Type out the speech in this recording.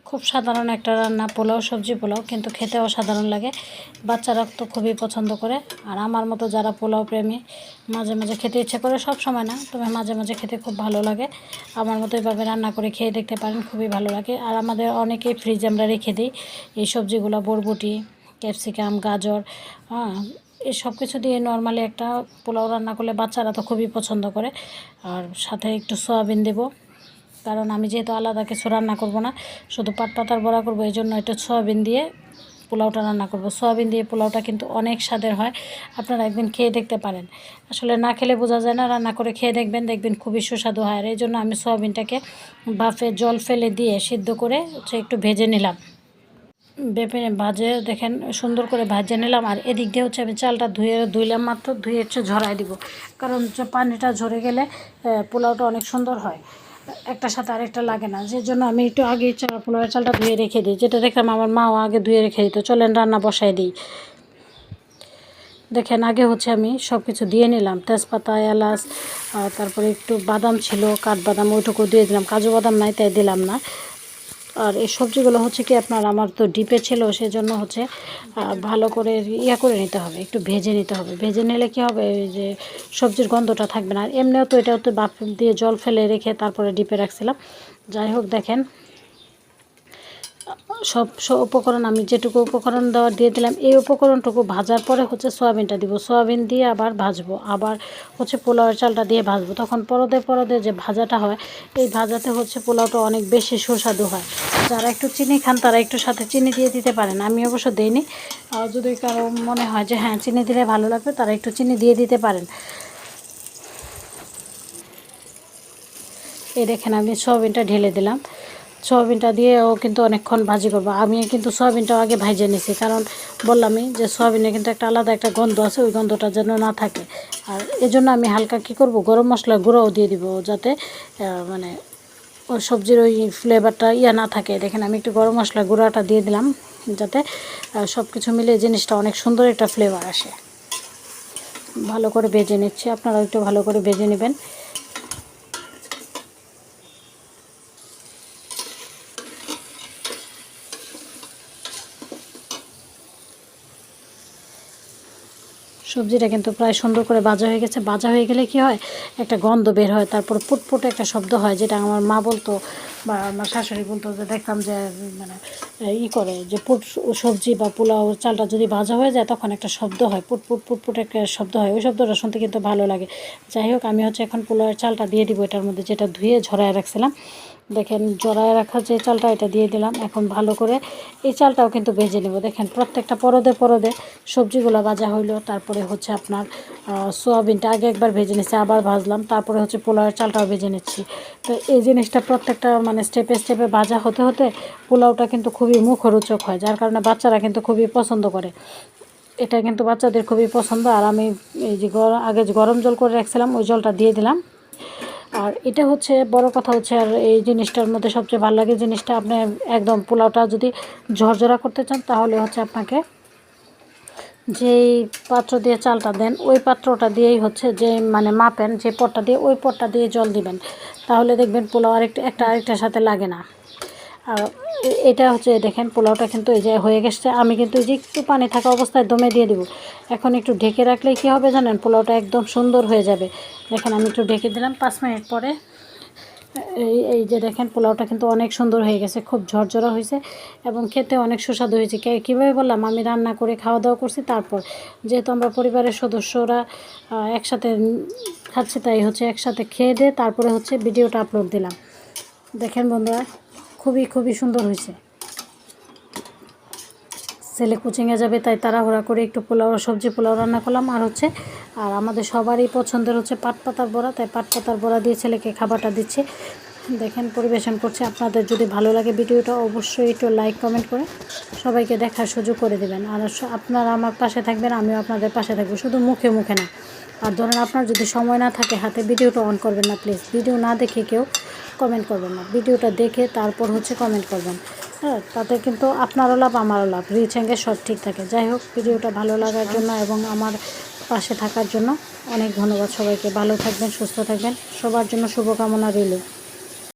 খুব সাধারণ একটা রান্না, পোলাও, সবজি পোলাও, কিন্তু খেতে অসাধারণ লাগে। বাচ্চারা তো খুবই পছন্দ করে। আর আমার মতো যারা পোলাও প্রেমী, মাঝে মাঝে খেতে ইচ্ছে করে, সব সময় না, তবে মাঝে মাঝে খেতে খুব ভালো লাগে। আমার মতো এভাবে রান্না করে খেয়ে দেখতে পারেন, খুবই ভালো লাগে। আর আমাদের অনেকেই ফ্রিজে আমরা রেখে দিই এই সবজিগুলো, বরবটি, ক্যাপসিকাম, গাজর, এই সব কিছু দিয়ে নর্মালি একটা পোলাও রান্না করলে বাচ্চারা তো খুবই পছন্দ করে। আর সাথে একটু সয়াবিন দেবো, কারণ আমি যেহেতু আলাদা কিছু রান্না করব না, শুধু পাতার বড়া করব, এই জন্য একটু সয়াবিন দিয়ে পোলাওটা রান্না করব। সয়াবিন দিয়ে পোলাওটা কিন্তু অনেক স্বাদের হয়, আপনারা একদিন খেয়ে দেখতে পারেন। আসলে না খেলে বোঝা যায় না, রান্না করে খেয়ে দেখবেন, দেখবেন খুবই সুস্বাদু হয়। আর এই জন্য আমি সয়াবিনটাকে ভাপে জল ফেলে দিয়ে সিদ্ধ করে একটু ভেজে নিলাম। ভাজে দেখেন সুন্দর করে ভাজে নিলাম। আর এদিক দিয়ে আমি চালটা ধুইলাম মাত্র, ধুয়ে ঝরাই দিব, কারণ পানিটা ঝরে গেলে পোলাওটা অনেক সুন্দর হয়, একটার সাথে আরেকটা লাগে না। যে জন্য আমি একটু আগে পোলাওয়ের চালটা ধুয়ে রেখে দিই, যেটা দেখলাম আমার মাও আগে ধুয়ে রেখে দিত। চলেন রান্না বসাই দিই। দেখেন আগে আমি সব কিছু দিয়ে নিলাম, তেজপাতা, এলাচ, তারপরে একটু বাদাম ছিল, কাঠবাদাম, ওইটুকু দিয়ে দিলাম। কাজু বাদাম নাই, তাই দিলাম না। আর এই সবজিগুলো কি আপনার, আমার তো ডিপে ছিল, সেজন্য ভালো করে করে নিতে হবে, একটু ভেজে নিতে হবে। ভেজে নিলে কি হবে, যে সবজির গন্ধটা থাকবে না। আর এমনিও তো এটা বাপ দিয়ে জল ফেলে রেখে তারপরে ডিপে রাখছিলাম। যাই হোক, দেখেন সব উপকরণ আমি যেটুকু উপকরণ দিয়ে দিলাম। এই উপকরণটুকু ভাজার পরে সয়াবিনটা দিব, সয়াবিন দিয়ে আবার ভাজবো, আবার পোলাওয়ের চালটা দিয়ে ভাজবো। তখন পরদে পরদে যে ভাজাটা হয়, এই ভাজাতে পোলাওটা অনেক বেশি সুস্বাদু হয়। যারা একটু চিনি খান তারা একটু সাথে চিনি দিয়ে দিতে পারেন, আমি অবশ্য দিইনি। যদি কারো মনে হয় যে হ্যাঁ চিনি দিলে ভালো লাগবে, তারা একটু চিনি দিয়ে দিতে পারেন। এই দেখেন আমি সয়াবিনটা ঢেলে দিলাম। সয়াবিনটা দিয়েও কিন্তু অনেকক্ষণ ভাজি করবো। আমি কিন্তু সয়াবিনটাও আগে ভাজে নিয়েছি, কারণ বললামই যে সয়াবিনে কিন্তু একটা আলাদা একটা গন্ধ আছে, ওই গন্ধটা যেন না থাকে। আর এজন্য আমি হালকা কী করব, গরম মশলার গুঁড়োও দিয়ে দিব, যাতে মানে ওই সবজির ওই ফ্লেভারটা না থাকে। দেখেন আমি একটু গরম মশলার গুঁড়োটা দিয়ে দিলাম, যাতে সব কিছু মিলে জিনিসটা অনেক সুন্দর একটা ফ্লেভার আসে। ভালো করে ভেজে নিচ্ছি, আপনারাও একটু ভালো করে ভেজে নেবেন। সবজিটা কিন্তু প্রায় সুন্দর করে ভাজা হয়ে গেছে। ভাজা হয়ে গেলে কি হয়, একটা গন্ধ বের হয়, তারপর পুটপুট একটা শব্দ হয়, যেটা আমার মা বলতো বা আমার শাশুড়ি বলতো, যে দেখতাম যে মানে করে যে সবজি বা পোলাও চালটা যদি ভাজা হয়ে যায়, তখন একটা শব্দ হয়, পুটপুট পুটপুট একটা শব্দ হয়। ওই শব্দটা শুনতে কিন্তু ভালো লাগে। যাই হোক, আমি এখন পোলাওয়ের চালটা দিয়ে দিব এটার মধ্যে, যেটা ধুয়ে ঝরায় রাখছিলাম। দেখেন জড়ায় রাখা যে চালটা, এটা দিয়ে দিলাম। এখন ভালো করে এই চালটাও কিন্তু ভেজে নেব। দেখেন প্রত্যেকটা পরদে পরদে সবজিগুলো ভাজা হইলো। তারপরে আপনার সোয়াবিনটা আগে একবার ভেজে নিচ্ছি, আবার ভাজলাম, তারপরে পোলাওয়ের চালটাও ভেজে নিচ্ছি। তো এই জিনিসটা প্রত্যেকটা মানে স্টেপে স্টেপে ভাজা হতে হতে পোলাওটা কিন্তু খুবই মুখরোচক হয়, যার কারণে বাচ্চারা কিন্তু খুবই পছন্দ করে। এটা কিন্তু বাচ্চাদের খুবই পছন্দ। আর আমি এই যে আগে যে গরম জল করে রাখছিলাম, ওই জলটা দিয়ে দিলাম। আর এটা বড় কথা আর এই জিনিসটার মধ্যে সবচেয়ে ভালো লাগে জিনিসটা, আপনি একদম পোলাওটা যদি ঝরঝরা করতে চান, তাহলে আপনাকে যেই পাত্র দিয়ে চালটা দেন, ওই পাত্রটা দিয়েই যে মানে মাপেন, যে পটটা দিয়ে, ওই পটটা দিয়ে জল দিবেন, তাহলে দেখবেন পোলাও আরেকটার সাথে লাগে না। আর এটা দেখেন পোলাওটা কিন্তু এই যে হয়ে গেছে। আমি কিন্তু এই যে একটু পানি থাকা অবস্থায় দমে দিয়ে দিব। এখন একটু ঢেকে রাখলেই কী হবে জানেন, পোলাওটা একদম সুন্দর হয়ে যাবে। দেখেন আমি একটু ঢেকে দিলাম, 5 মিনিট পরে এই যে দেখেন পোলাওটা কিন্তু অনেক সুন্দর হয়ে গেছে, খুব ঝরঝরা হয়েছে এবং খেতে অনেক সুস্বাদু হয়েছে। কীভাবে বললাম, আমি রান্না করে খাওয়া দাওয়া করছি, তারপর যেহেতু আমরা পরিবারের সদস্যরা একসাথে খাচ্ছি, তাই একসাথে খেয়ে দিয়ে তারপরে ভিডিওটা আপলোড দিলাম। দেখেন বন্ধুরা, খুবই সুন্দর হয়েছে। ছেলে কোচিংয়ে যাবে, তাই তাড়াহুড়া করে একটু সবজি পোলাও রান্না করলাম। আর আর আমাদের সবারই পছন্দের পাতার বড়া, তাই পাতার বড়া দিয়ে ছেলেকে খাবারটা দিচ্ছে। দেখেন পরিবেশন করছে। আপনাদের যদি ভালো লাগে ভিডিওটা, অবশ্যই একটু লাইক কমেন্ট করে সবাইকে দেখার সুযোগ করে দেবেন। আর আপনারা আমার পাশে থাকবেন, আমিও আপনাদের পাশে থাকবো, শুধু মুখে মুখে না। আর ধরেন আপনার যদি সময় না থাকে হাতে, ভিডিওটা অন করবেন না প্লিজ। ভিডিও না দেখে কেউ কমেন্ট করবেন না, ভিডিওটা দেখে তারপর কমেন্ট করবেন। হ্যাঁ, তাতে কিন্তু আপনারও লাভ, আমারও লাভ, রিচ এঙ্গেজ সব ঠিক থাকে। যাই হোক, ভিডিওটা ভালো লাগার জন্য এবং আমার পাশে থাকার জন্য অনেক ধন্যবাদ সবাইকে। ভালো থাকবেন, সুস্থ থাকবেন, সবার জন্য শুভকামনা রইল।